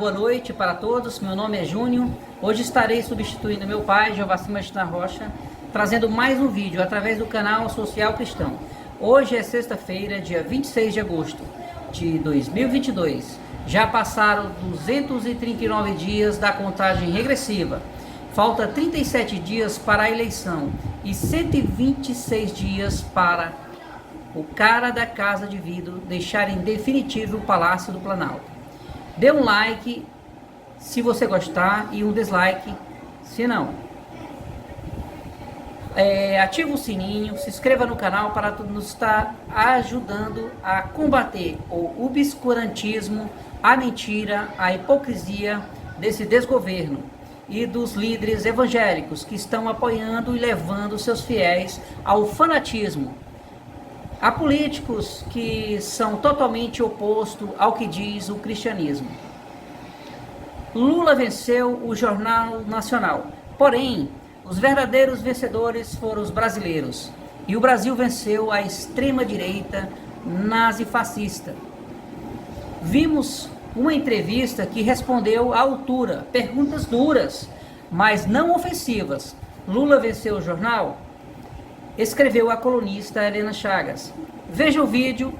boa noite para todos. Meu nome é Júnior. Hoje estarei substituindo meu pai, Jovacim Martins Rocha, trazendo mais um vídeo através do canal Social Cristão. Hoje é sexta-feira, dia 26 de agosto de 2022. Já passaram 239 dias da contagem regressiva. Falta 37 dias para a eleição e 126 dias para o cara da Casa de Vidro deixar em definitivo o Palácio do Planalto. Dê um like se você gostar e um dislike se não. Ative o sininho, se inscreva no canal para nos estar ajudando a combater o obscurantismo, a mentira, a hipocrisia desse desgoverno e dos líderes evangélicos que estão apoiando e levando seus fiéis ao fanatismo. Há políticos que são totalmente opostos ao que diz o cristianismo. Lula venceu o Jornal Nacional, porém, os verdadeiros vencedores foram os brasileiros. E o Brasil venceu a extrema-direita nazi-fascista. Vimos uma entrevista que respondeu à altura, perguntas duras, mas não ofensivas. Lula venceu o jornal? Escreveu a colunista Helena Chagas. Veja o vídeo.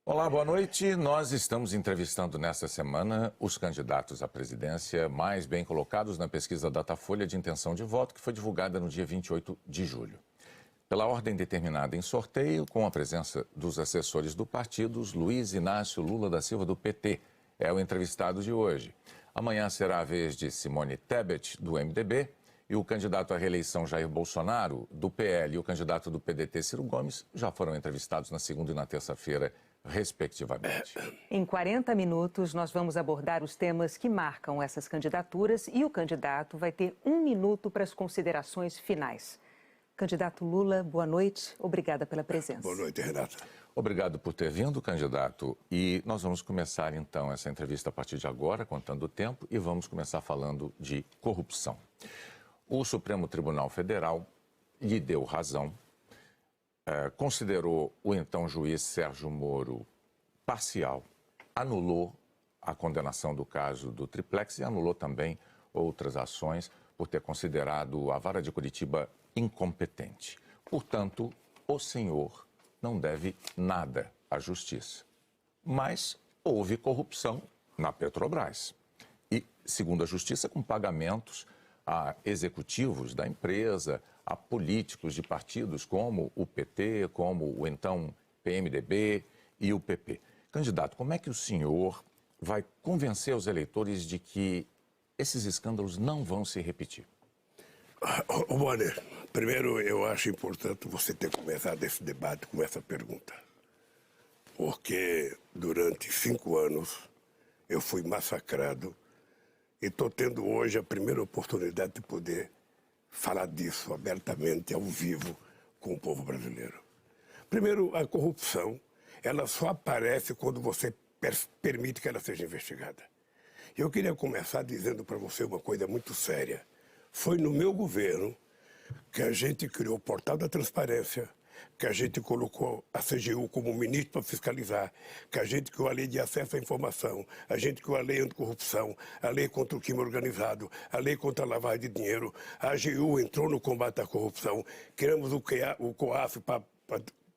Olá, boa noite. Nós estamos entrevistando nesta semana os candidatos à presidência mais bem colocados na pesquisa Datafolha de intenção de voto, que foi divulgada no dia 28 de julho. Pela ordem determinada em sorteio, com a presença dos assessores do partido, Luiz Inácio Lula da Silva, do PT, é o entrevistado de hoje. Amanhã será a vez de Simone Tebet, do MDB, e o candidato à reeleição Jair Bolsonaro, do PL, e o candidato do PDT, Ciro Gomes, já foram entrevistados na segunda e na terça-feira, respectivamente. Em 40 minutos, nós vamos abordar os temas que marcam essas candidaturas e o candidato vai ter 1 minuto para as considerações finais. Candidato Lula, boa noite. Obrigada pela presença. Boa noite, Renata. Obrigado por ter vindo, candidato. E nós vamos começar, então, essa entrevista a partir de agora, contando o tempo, e vamos começar falando de corrupção. O Supremo Tribunal Federal lhe deu razão, considerou o então juiz Sérgio Moro parcial, anulou a condenação do caso do Triplex e anulou também outras ações por ter considerado a Vara de Curitiba incompetente. Portanto, o senhor não deve nada à justiça. Mas houve corrupção na Petrobras. E, segundo a justiça, com pagamentos a executivos da empresa, a políticos de partidos como o PT, como o então PMDB e o PP. Candidato, como é que o senhor vai convencer os eleitores de que esses escândalos não vão se repetir? Bonner, primeiro eu acho importante você ter começado esse debate com essa pergunta. Porque durante 5 anos eu fui massacrado e estou tendo hoje a primeira oportunidade de poder falar disso abertamente, ao vivo, com o povo brasileiro. Primeiro, a corrupção, ela só aparece quando você permite que ela seja investigada. Eu queria começar dizendo para você uma coisa muito séria. Foi no meu governo que a gente criou o Portal da Transparência, que a gente colocou a CGU como ministro para fiscalizar, que a gente criou a lei de acesso à informação, a gente criou a lei anticorrupção, a lei contra o crime organizado, a lei contra a lavagem de dinheiro, a AGU entrou no combate à corrupção, criamos o COAF para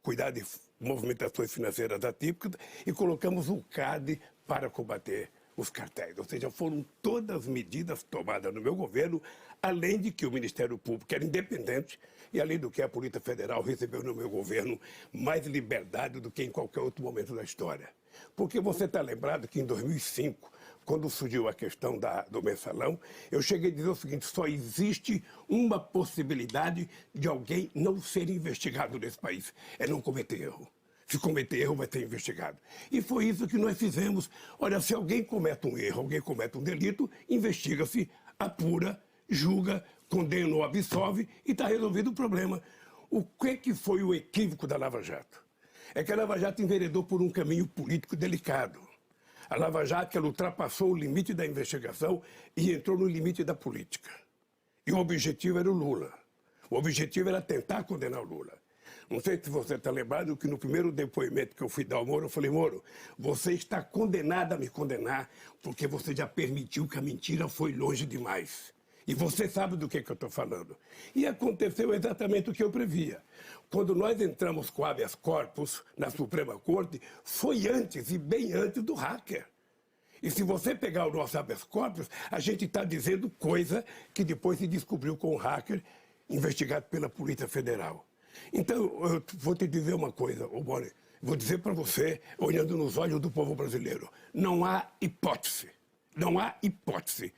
cuidar de movimentações financeiras atípicas e colocamos o CAD para combater os cartéis. Ou seja, foram todas medidas tomadas no meu governo, além de que o Ministério Público era independente e além do que a Polícia Federal recebeu no meu governo mais liberdade do que em qualquer outro momento da história. Porque você está lembrado que em 2005, quando surgiu a questão do mensalão, eu cheguei a dizer o seguinte: só existe uma possibilidade de alguém não ser investigado nesse país, é não cometer erro. Se cometer erro, vai ser investigado. E foi isso que nós fizemos. Olha, se alguém comete um erro, alguém comete um delito, investiga-se, apura, julga, condena ou absolve e está resolvido o problema. O que foi o equívoco da Lava Jato? É que a Lava Jato enveredou por um caminho político delicado. A Lava Jato, ela ultrapassou o limite da investigação e entrou no limite da política. E o objetivo era o Lula. O objetivo era tentar condenar o Lula. Não sei se você está lembrado que no primeiro depoimento que eu fui dar ao Moro, eu falei, Moro, você está condenado a me condenar porque você já permitiu que a mentira foi longe demais. E você sabe do que eu estou falando. E aconteceu exatamente o que eu previa. Quando nós entramos com habeas corpus na Suprema Corte, foi antes e bem antes do hacker. E se você pegar o nosso habeas corpus, a gente está dizendo coisa que depois se descobriu com o hacker investigado pela Polícia Federal. Então, eu vou te dizer uma coisa, Boni, vou dizer para você, olhando nos olhos do povo brasileiro, não há hipótese, não há hipótese.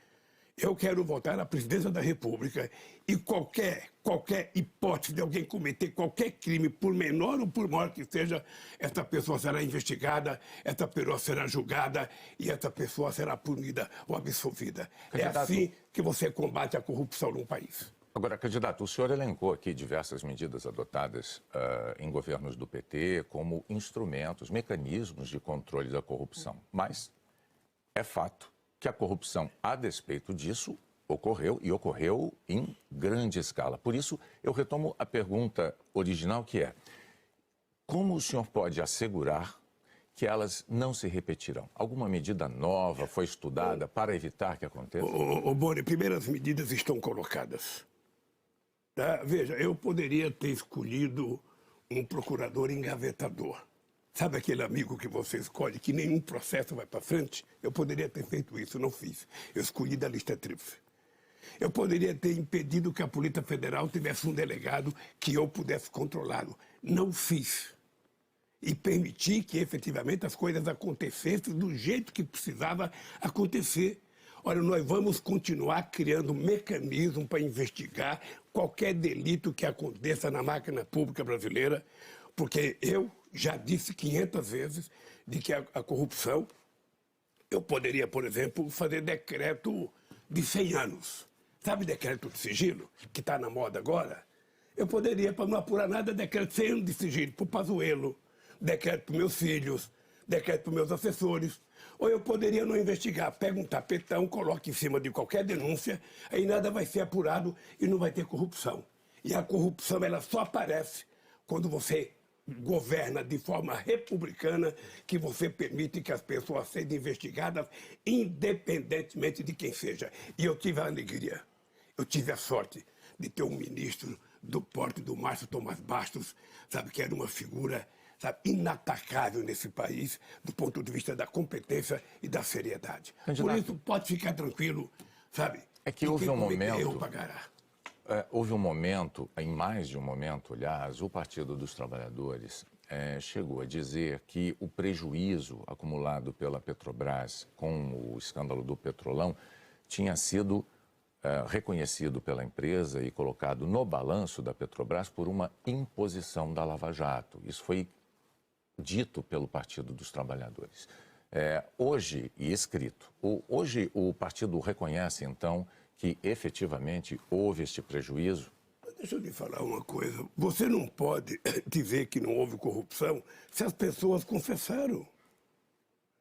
Eu quero voltar à presidência da República e qualquer hipótese de alguém cometer qualquer crime, por menor ou por maior que seja, essa pessoa será investigada, essa pessoa será julgada e essa pessoa será punida ou absolvida. Candidato. É assim que você combate a corrupção num país. Agora, candidato, o senhor elencou aqui diversas medidas adotadas em governos do PT como instrumentos, mecanismos de controle da corrupção. Mas é fato que a corrupção, a despeito disso, ocorreu e ocorreu em grande escala. Por isso, eu retomo a pergunta original, que é: como o senhor pode assegurar que elas não se repetirão? Alguma medida nova foi estudada para evitar que aconteça? Boni, primeiras medidas estão colocadas. Tá? Veja, eu poderia ter escolhido um procurador engavetador. Sabe aquele amigo que você escolhe, que nenhum processo vai para frente? Eu poderia ter feito isso, não fiz. Eu escolhi da lista tríplice. Eu poderia ter impedido que a Polícia Federal tivesse um delegado que eu pudesse controlá-lo. Não fiz. E permiti que efetivamente as coisas acontecessem do jeito que precisava acontecer. Olha, nós vamos continuar criando mecanismo para investigar qualquer delito que aconteça na máquina pública brasileira, porque eu já disse 500 vezes de que a corrupção, eu poderia, por exemplo, fazer decreto de 100 anos. Sabe decreto de sigilo, que está na moda agora? Eu poderia, para não apurar nada, decreto de 100 anos de sigilo para o Pazuello, decreto para meus filhos, decreto para meus assessores. Ou eu poderia não investigar, pega um tapetão, coloca em cima de qualquer denúncia, aí nada vai ser apurado e não vai ter corrupção. E a corrupção, ela só aparece quando você governa de forma republicana, que você permite que as pessoas sejam investigadas independentemente de quem seja. E eu tive a alegria, eu tive a sorte de ter um ministro do porte do Márcio Tomás Bastos, sabe, que era uma figura, sabe, inatacável nesse país do ponto de vista da competência e da seriedade. Candidato, por isso, pode ficar tranquilo, sabe? É que houve um momento... Eu pagará. Houve um momento, em mais de um momento, aliás, o Partido dos Trabalhadores chegou a dizer que o prejuízo acumulado pela Petrobras com o escândalo do Petrolão tinha sido reconhecido pela empresa e colocado no balanço da Petrobras por uma imposição da Lava Jato. Isso foi dito pelo Partido dos Trabalhadores. Hoje, e escrito, hoje o partido reconhece, então, que efetivamente houve este prejuízo? Deixa eu lhe falar uma coisa. Você não pode dizer que não houve corrupção se as pessoas confessaram.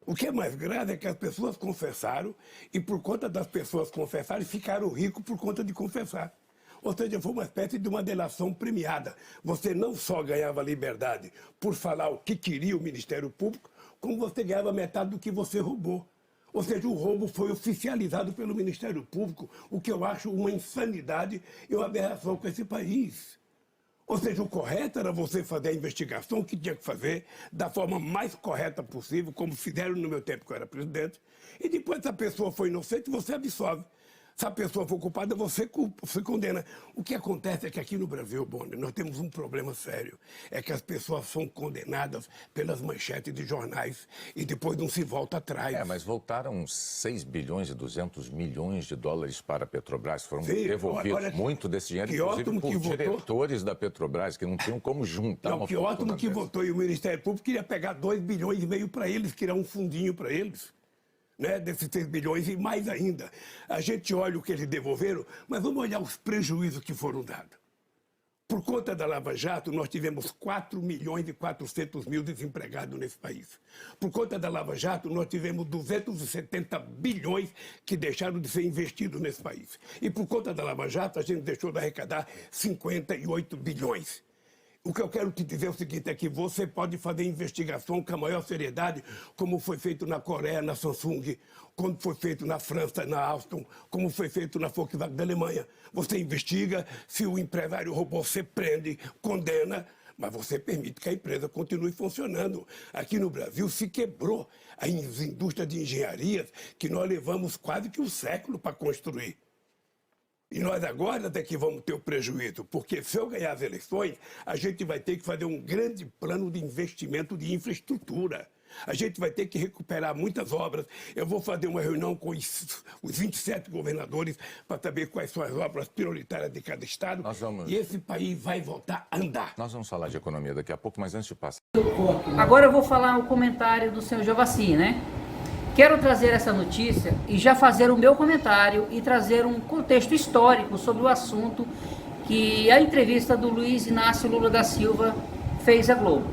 O que é mais grave é que as pessoas confessaram e, por conta das pessoas confessarem, ficaram ricos por conta de confessar. Ou seja, foi uma espécie de uma delação premiada. Você não só ganhava liberdade por falar o que queria o Ministério Público, como você ganhava metade do que você roubou. Ou seja, o roubo foi oficializado pelo Ministério Público, o que eu acho uma insanidade e uma aberração com esse país. Ou seja, o correto era você fazer a investigação que tinha que fazer da forma mais correta possível, como fizeram no meu tempo que eu era presidente, e depois, se a pessoa foi inocente, você absolve. Se a pessoa for culpada, você condena. O que acontece é que aqui no Brasil, Boni, nós temos um problema sério. É que as pessoas são condenadas pelas manchetes de jornais e depois não se volta atrás. Mas voltaram 6 bilhões e 200 milhões de dólares para a Petrobras. Foram devolvidos olha, muito desse dinheiro, inclusive por diretores da Petrobras, que não tinham como juntar uma que ótimo que votou. E o Ministério Público queria pegar 2 bilhões e meio para eles, criar um fundinho para eles. Né, desses 6 bilhões e mais ainda. A gente olha o que eles devolveram, mas vamos olhar os prejuízos que foram dados. Por conta da Lava Jato, nós tivemos 4 milhões e 400 mil desempregados nesse país. Por conta da Lava Jato, nós tivemos 270 bilhões que deixaram de ser investidos nesse país. E por conta da Lava Jato, a gente deixou de arrecadar 58 bilhões. O que eu quero te dizer é o seguinte, é que você pode fazer investigação com a maior seriedade, como foi feito na Coreia, na Samsung, como foi feito na França, na Alstom, como foi feito na Volkswagen da Alemanha. Você investiga, se o empresário roubou, você prende, condena, mas você permite que a empresa continue funcionando. Aqui no Brasil se quebrou as indústrias de engenharia que nós levamos quase que um século para construir. E nós agora até que vamos ter o prejuízo, porque se eu ganhar as eleições, a gente vai ter que fazer um grande plano de investimento de infraestrutura. A gente vai ter que recuperar muitas obras. Eu vou fazer uma reunião com os 27 governadores para saber quais são as obras prioritárias de cada estado. E esse país vai voltar a andar. Nós vamos falar de economia daqui a pouco, mas antes de passar... Agora eu vou falar o comentário do senhor Jovassi, né? Quero trazer essa notícia e já fazer o meu comentário e trazer um contexto histórico sobre o assunto que a entrevista do Luiz Inácio Lula da Silva fez à Globo.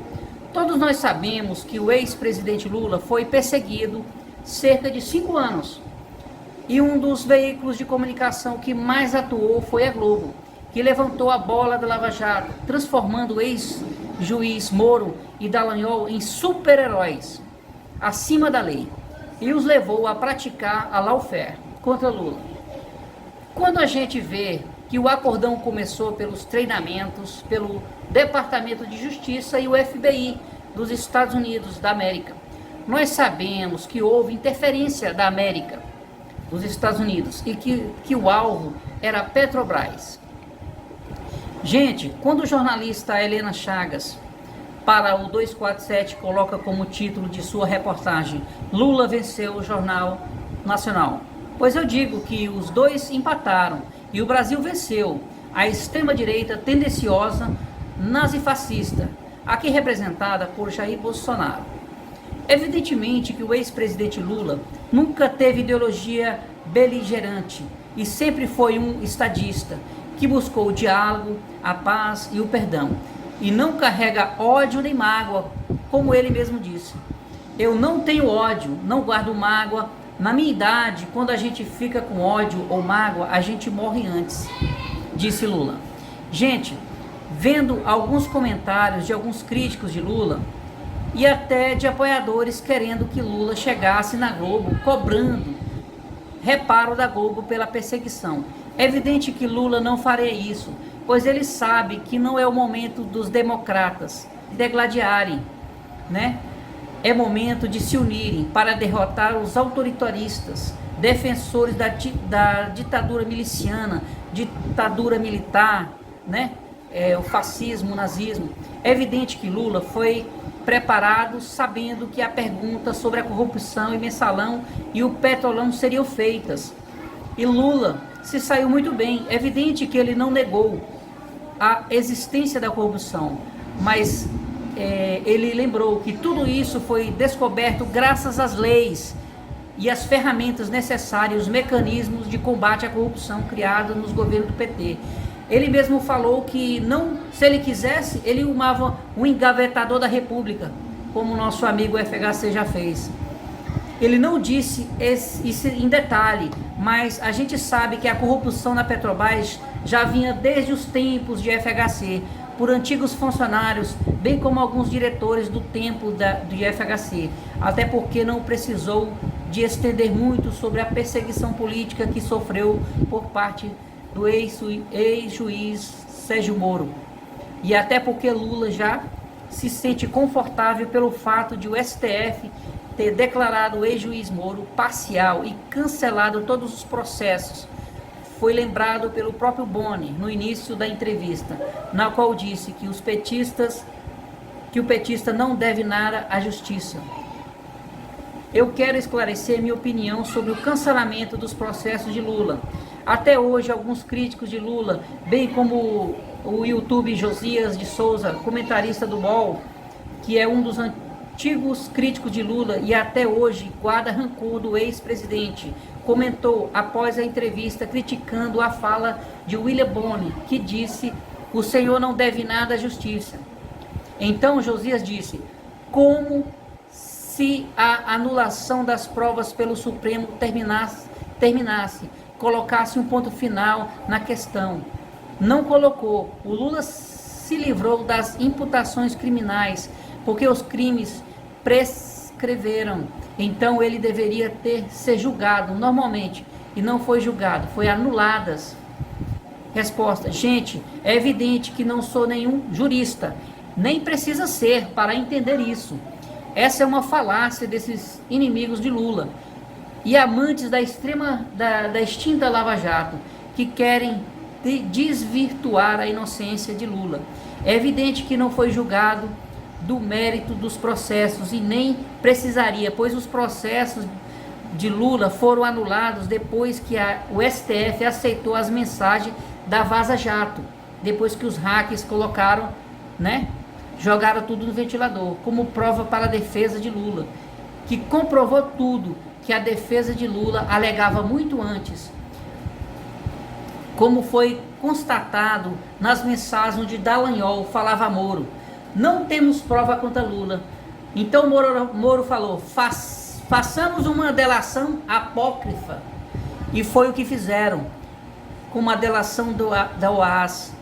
Todos nós sabemos que o ex-presidente Lula foi perseguido cerca de 5 anos. E um dos veículos de comunicação que mais atuou foi a Globo, que levantou a bola da Lava Jato, transformando o ex-juiz Moro e Dallagnol em super-heróis, acima da lei, e os levou a praticar a lawfare contra Lula. Quando a gente vê que o acordão começou pelos treinamentos, pelo Departamento de Justiça e o FBI dos Estados Unidos da América, nós sabemos que houve interferência da América, dos Estados Unidos, e que o alvo era a Petrobras. Gente, quando o jornalista Helena Chagas, para o 247, coloca como título de sua reportagem: Lula venceu o Jornal Nacional. Pois eu digo que os dois empataram e o Brasil venceu a extrema-direita tendenciosa nazifascista, aqui representada por Jair Bolsonaro. Evidentemente que o ex-presidente Lula nunca teve ideologia beligerante e sempre foi um estadista que buscou o diálogo, a paz e o perdão. E não carrega ódio nem mágoa, como ele mesmo disse. Eu não tenho ódio, não guardo mágoa. Na minha idade, quando a gente fica com ódio ou mágoa, a gente morre antes, disse Lula. Gente, vendo alguns comentários de alguns críticos de Lula e até de apoiadores querendo que Lula chegasse na Globo, cobrando reparo da Globo pela perseguição. É evidente que Lula não faria isso, pois ele sabe que não é o momento dos democratas degladiarem, né? É momento de se unirem para derrotar os autoritaristas, defensores da ditadura miliciana, ditadura militar, né? O fascismo, o nazismo. É evidente que Lula foi preparado sabendo que a pergunta sobre a corrupção e mensalão e o petrolão seriam feitas. E Lula se saiu muito bem. É evidente que ele não negou a existência da corrupção, mas ele lembrou que tudo isso foi descoberto graças às leis e às ferramentas necessárias, os mecanismos de combate à corrupção criados nos governos do PT. Ele mesmo falou que não, se ele quisesse, ele arrumava um engavetador da República, como o nosso amigo FHC já fez. Ele não disse isso em detalhe, mas a gente sabe que a corrupção na Petrobras já vinha desde os tempos de FHC, por antigos funcionários, bem como alguns diretores do tempo de FHC, até porque não precisou de estender muito sobre a perseguição política que sofreu por parte do ex-juiz Sérgio Moro. E até porque Lula já se sente confortável pelo fato de o STF ter declarado o ex-juiz Moro parcial e cancelado todos os processos. Foi lembrado pelo próprio Boni no início da entrevista, na qual disse que o petista não deve nada à justiça. Eu quero esclarecer minha opinião sobre o cancelamento dos processos de Lula. Até hoje, alguns críticos de Lula, bem como o YouTube Josias de Souza, comentarista do UOL, que é um dos antigos críticos de Lula e até hoje guarda rancor do ex-presidente, comentou após a entrevista criticando a fala de William Boni, que disse: o senhor não deve nada à justiça. Então Josias disse: como se a anulação das provas pelo Supremo terminasse, colocasse um ponto final na questão. Não colocou. O Lula se livrou das imputações criminais, porque os crimes prescreveram. Então ele deveria ser julgado normalmente, e não foi julgado, foi anuladas. Resposta: gente, é evidente que não sou nenhum jurista, nem precisa ser para entender isso. Essa é uma falácia desses inimigos de Lula e amantes da extinta Lava Jato, que querem desvirtuar a inocência de Lula. É evidente que não foi julgado do mérito dos processos e nem precisaria, pois os processos de Lula foram anulados depois que o STF aceitou as mensagens da Vaza Jato, depois que os hackers colocaram, jogaram tudo no ventilador, como prova para a defesa de Lula, que comprovou tudo que a defesa de Lula alegava muito antes, como foi constatado nas mensagens de Dallagnol, falava Moro: não temos prova contra Lula. Então Moro falou: façamos uma delação apócrifa. E foi o que fizeram, com uma delação da OAS,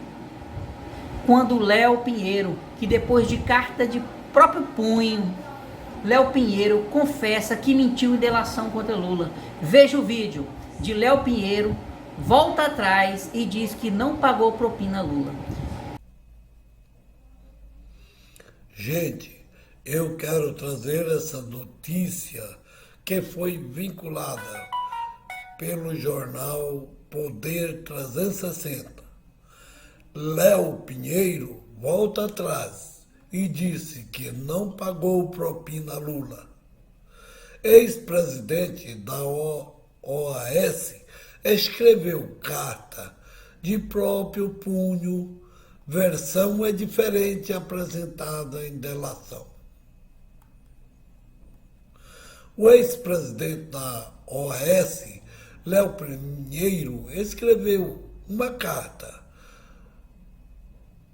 quando Léo Pinheiro, que depois de carta de próprio punho, Léo Pinheiro confessa que mentiu em delação contra Lula. Veja o vídeo de Léo Pinheiro, volta atrás e diz que não pagou propina a Lula. Gente, eu quero trazer essa notícia que foi vinculada pelo jornal Poder 360. Léo Pinheiro volta atrás e disse que não pagou propina a Lula. Ex-presidente da OAS escreveu carta de próprio punho, versão é diferente apresentada em delação. O ex-presidente da OAS, Léo Pinheiro, escreveu uma carta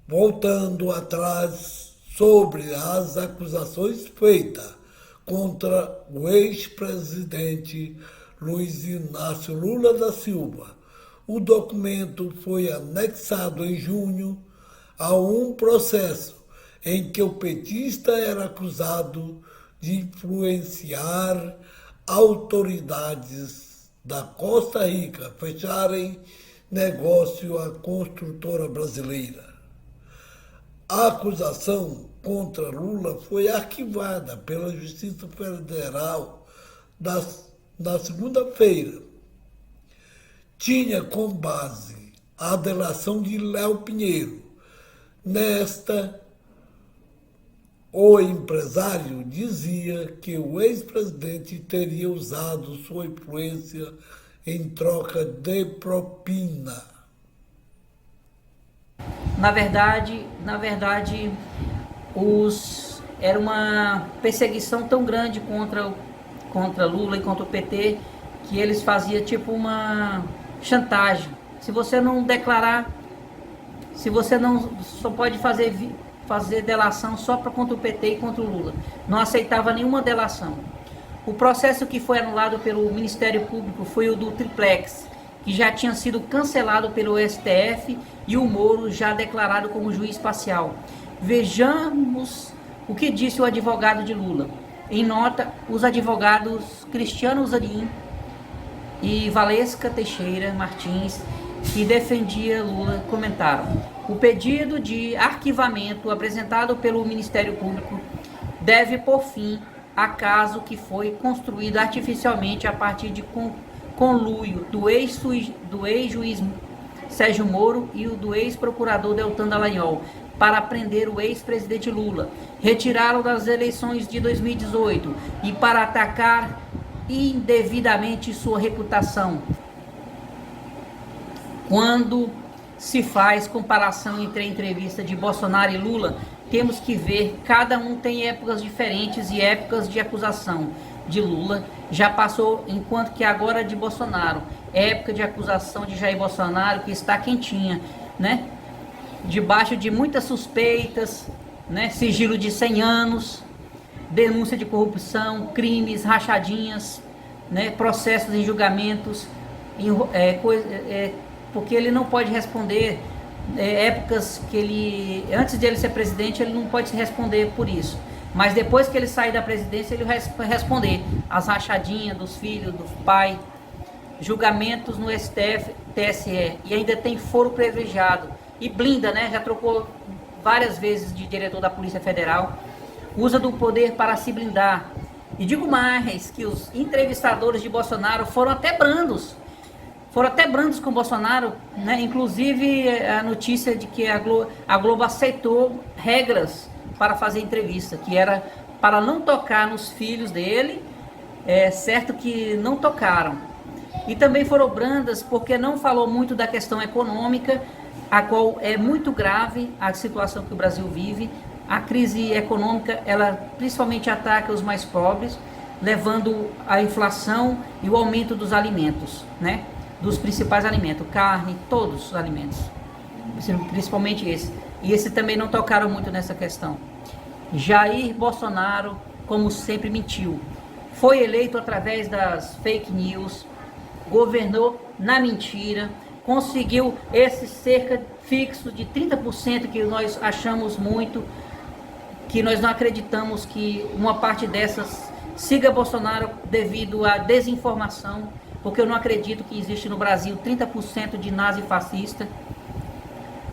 voltando atrás sobre as acusações feitas contra o ex-presidente Luiz Inácio Lula da Silva. O documento foi anexado em junho a um processo em que o petista era acusado de influenciar autoridades da Costa Rica a fecharem negócio à construtora brasileira. A acusação contra Lula foi arquivada pela Justiça Federal na segunda-feira. Tinha como base a delação de Léo Pinheiro. Nesta, o empresário dizia que o ex-presidente teria usado sua influência em troca de propina. Na verdade, era uma perseguição tão grande contra Lula e contra o PT, que eles faziam tipo uma chantagem. Se você não declarar, se você não só pode fazer delação só contra o PT e contra o Lula. Não aceitava nenhuma delação. O processo que foi anulado pelo Ministério Público foi o do Triplex, que já tinha sido cancelado pelo STF e o Moro já declarado como juiz parcial. Vejamos o que disse o advogado de Lula. Em nota, os advogados Cristiano Zanin e Valesca Teixeira Martins, que defendia Lula, comentaram: o pedido de arquivamento apresentado pelo Ministério Público deve pôr fim a caso que foi construído artificialmente a partir de conluio do ex-juiz Sérgio Moro e do ex-procurador Deltan Dallagnol para prender o ex-presidente Lula, retirá-lo das eleições de 2018 e para atacar indevidamente sua reputação. Quando se faz comparação entre a entrevista de Bolsonaro e Lula, temos que ver, cada um tem épocas diferentes e épocas de acusação. De Lula já passou, enquanto que agora de Bolsonaro, época de acusação de Jair Bolsonaro, que está quentinha, debaixo de muitas suspeitas, sigilo de 100 anos, denúncia de corrupção, crimes, rachadinhas, processos em julgamentos, porque ele não pode responder épocas que ele, antes de ele ser presidente, ele não pode se responder por isso. Mas depois que ele sair da presidência, ele vai responder as rachadinhas dos filhos, do pai, julgamentos no STF, TSE, e ainda tem foro privilegiado. E blinda, né? Já trocou várias vezes de diretor da Polícia Federal. Usa do poder para se blindar. E digo mais, que os entrevistadores de Bolsonaro foram até brandos. Foram até brandos com o Bolsonaro, né? Inclusive a notícia de que a Globo aceitou regras para fazer entrevista, que era para não tocar nos filhos dele, certo que não tocaram. E também foram brandas porque não falou muito da questão econômica, a qual é muito grave a situação que o Brasil vive. A crise econômica, ela principalmente ataca os mais pobres, levando a inflação e o aumento dos alimentos, né? Dos principais alimentos, carne, todos os alimentos, principalmente esse. E esse também não tocaram muito nessa questão. Jair Bolsonaro, como sempre, mentiu. Foi eleito através das fake news, governou na mentira, conseguiu esse cerca fixo de 30% que nós achamos muito, que nós não acreditamos que uma parte dessas siga Bolsonaro devido à desinformação, porque eu não acredito que existe no Brasil 30% de nazi-fascista,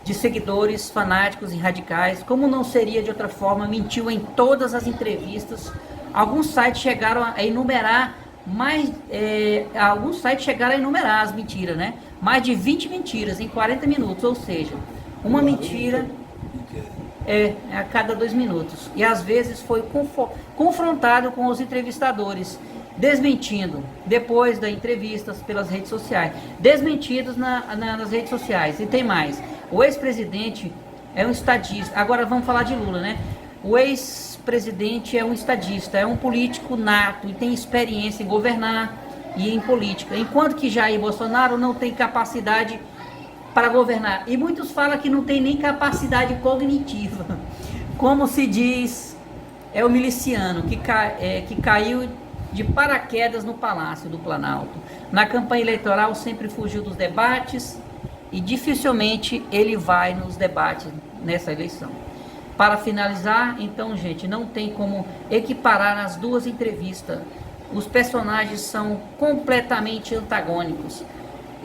de seguidores fanáticos e radicais. Como não seria de outra forma, mentiu em todas as entrevistas. Alguns sites chegaram a enumerar as mentiras, né? Mais de 20 mentiras em 40 minutos, ou seja, uma mentira a cada 2 minutos. E às vezes foi confrontado com os entrevistadores, desmentindo depois das entrevistas pelas redes sociais, desmentidos nas redes sociais. E tem mais, o ex-presidente é um estadista. Agora vamos falar de Lula, né? O ex-presidente é um estadista, é um político nato e tem experiência em governar e em política, enquanto que Jair Bolsonaro não tem capacidade para governar. E muitos falam que não tem nem capacidade cognitiva. Como se diz, é o miliciano que caiu de paraquedas no Palácio do Planalto. Na campanha eleitoral sempre fugiu dos debates e dificilmente ele vai nos debates nessa eleição. Para finalizar, então, gente, não tem como equiparar as duas entrevistas. Os personagens são completamente antagônicos.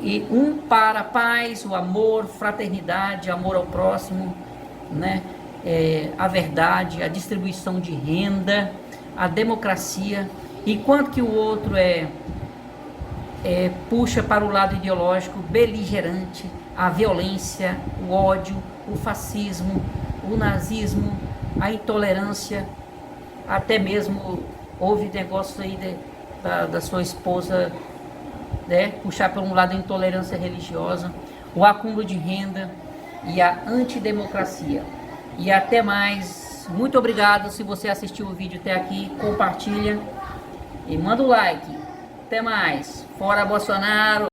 E um para a paz, o amor, fraternidade, amor ao próximo, né? A verdade, a distribuição de renda, a democracia, enquanto que o outro puxa para o lado ideológico, beligerante, a violência, o ódio, o fascismo, o nazismo, a intolerância. Até mesmo houve negócio aí da sua esposa, né, puxar por um lado a intolerância religiosa, o acúmulo de renda e a antidemocracia. E até mais. Muito obrigado. Se você assistiu o vídeo até aqui, compartilha e manda o like. Até mais. Fora Bolsonaro!